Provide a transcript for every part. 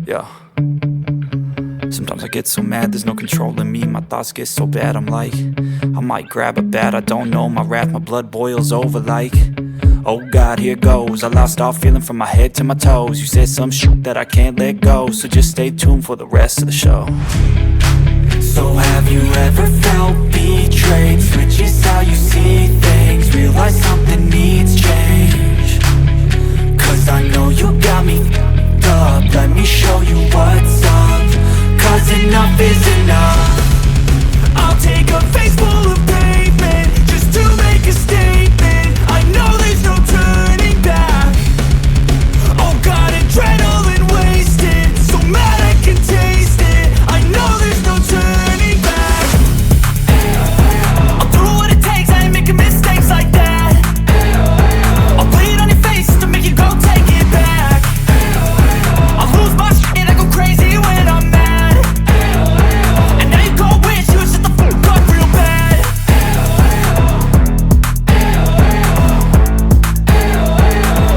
Yeah. Sometimes I get so mad, there's no controlling me. My thoughts get so bad, I'm like, I might grab a bat, I don't know. My wrath, my blood boils over like, oh God, here goes. I lost all feeling from my head to my toes. You said some shit that I can't let go, so just stay tuned for the rest of the show. So have you ever felt betrayed? Switches how you see things, realize something needs change. Cause I know you got me up, let me show you what's up. Cause enough is enough. I'll take a face full of pavement just to make a statement. I know there's no turning back. Oh God, adrenaline wasted, so mad I can taste it. I know there's no turning back. I'll do what it takes, I ain't making mistakes like that. I'll bleed on your face to make you go take it back. I'll lose my shit, I go crazy when I'm mad. And now you go wish you would shut the fuck up real bad.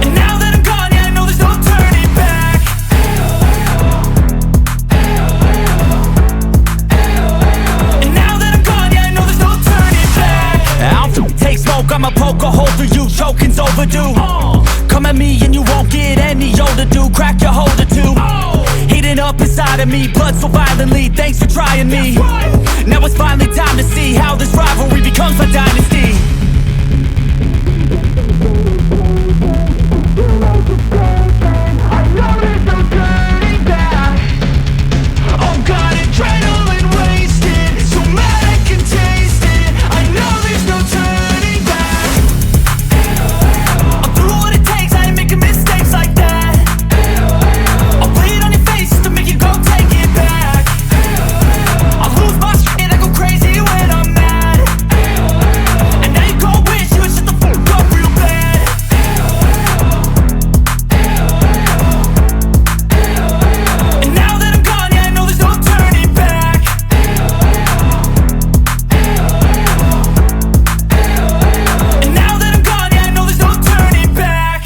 And now that I'm gone, yeah, I know there's no turning back. And now that I'm gone, yeah, I know there's no turning back. I'll take smoke, I'ma poke a hole through you, choking's overdue. Come at me and you won't get any older, dude. Crack your holder too. Heating up inside of me, blood so violently, thanks for trying me. Now it's finally time to see how this rivalry becomes a dynasty. I know there's no turning back. Oh God, adrenaline wasted, so mad I can taste it. I know there's no turning back. I'll do what it takes, I ain't making mistakes like that. I'll bleed on your face to make you go take it back. I'll lose my shit, I go crazy when I'm mad. And now you go wish you would shut the fuck up real bad. And now that I'm gone, yeah, I know there's no turning back. And now that I'm gone, yeah, I know there's no turning back.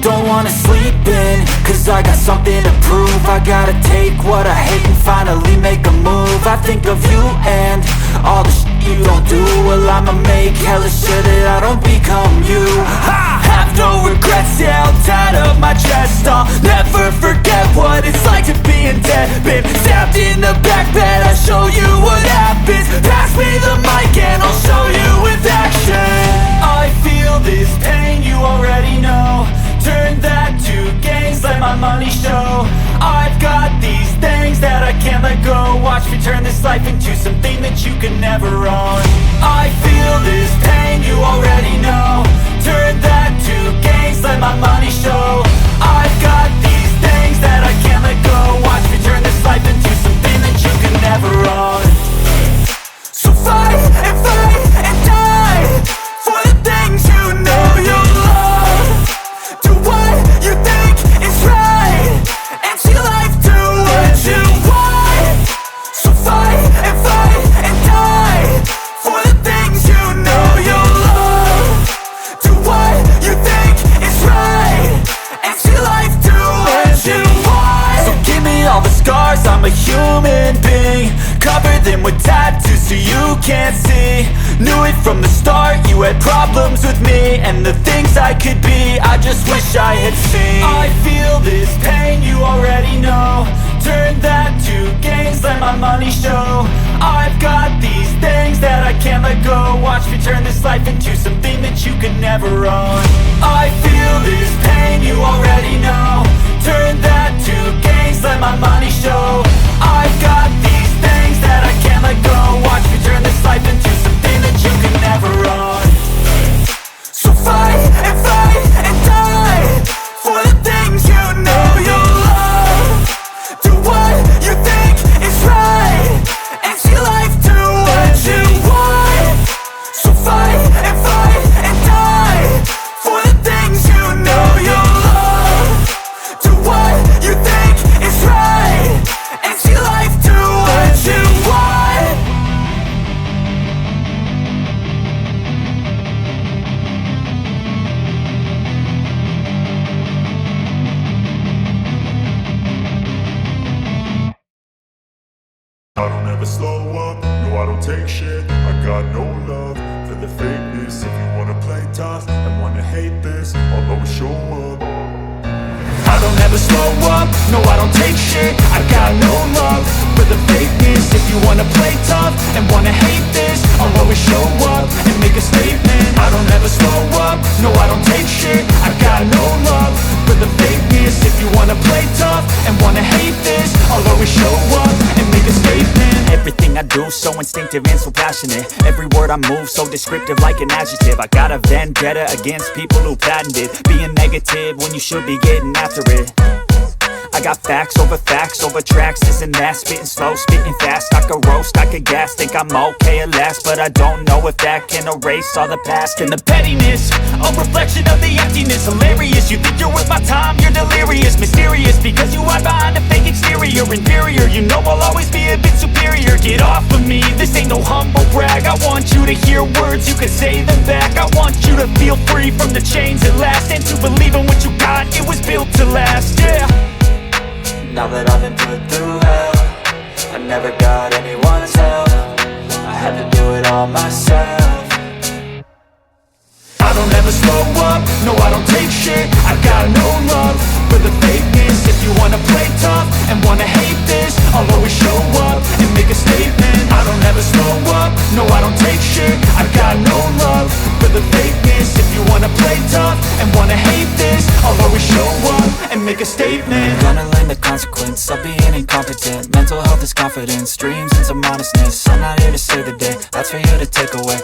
Don't wanna sleep in, cause I got something to prove. I gotta take what I hate and finally make a move. I think of you and all the shit you don't do. Well, I'ma make hella sure that I don't become you. I have no regrets, yeah, I'll tie up my chest. I'll never forget what it's like to be in debt. Been stabbed in the back bed, I'll show you what happens. Pass me the mic and I'll show you with action. I feel this pain, you already know. Turn that to gains, let my money show. I've got these things that I can't let go. Watch me turn this life into something that you can never own. I feel this pain, you already know. Turn that to gains, let my money show. I've got these things that I can't let go. Watch me turn this life into something that you can never own. So fight and die for the things you know you love. Do what you think is right, and see life do what you want. So fight and die for the things you know you love. Do what you think is right, and see life do what you want. So give me all the scars, I'm a human being. Cover them with tattoos so you can't see. Knew it from the start, you had problems with me and the things I could be, I just wish I had seen. I feel this pain, you already know. Turn that to gains, let my money show. I've got these things that I can't let go. Watch me turn this life into something that you can never own. I feel this pain, you already know. Turn that to gains, let my money show. I've got these things that I can't let go. Watch me turn this life into something that you can never own. So fight and die for the things you know you love. Do what you think is right, and see life do what you want. So fight and die for the things you know you love. Do what you think is right. never slow up, no I don't take shit. I got no love for the fakeness. If you wanna play tough and wanna hate this, I'll always show up. I don't ever slow up, no I don't take shit. I got no love for the fakeness. If you wanna play tough and wanna hate this, I'll always show up and make a statement. I don't ever slow up, no I don't take shit. I got no love for the fakeness. If you wanna play tough and wanna hate this, I'll always show up and make a statement. Everything I do so instinctive and so passionate. Every word I move so descriptive like an adjective. I got a vendetta against people who patented being negative when you should be getting after it. I got facts over tracks, this and that. Spitting slow, spitting fast. I could roast, I could gas. Think I'm okay at last, but I don't know if that can erase all the past. And the pettiness, a reflection of the emptiness. Hilarious, you think you're worth my time, you're delirious. Mysterious, because you hide behind a fake exterior. Inferior, you know I'll always be a bit superior. Get off of me, this ain't no humble brag. I want you to hear words, you can say them back. I want you to feel free from the chains at last, and to believe in what you got, it was built to last, yeah. Now that I've been put through hell, I never got anyone's help. I had to do it all myself. I don't ever slow up, no I don't take shit. I got no love for the fakeness. If you wanna play tough and wanna hate this, I'll always show up and make a statement. I don't ever slow up, no I don't take shit. I got no love for the fakeness. If you wanna play tough and wanna hate this, I'll always show up and make a statement. Gonna learn the consequence of being incompetent. Mental health is confidence, dreams and some honestness. I'm not here to save the day, that's for you to take away.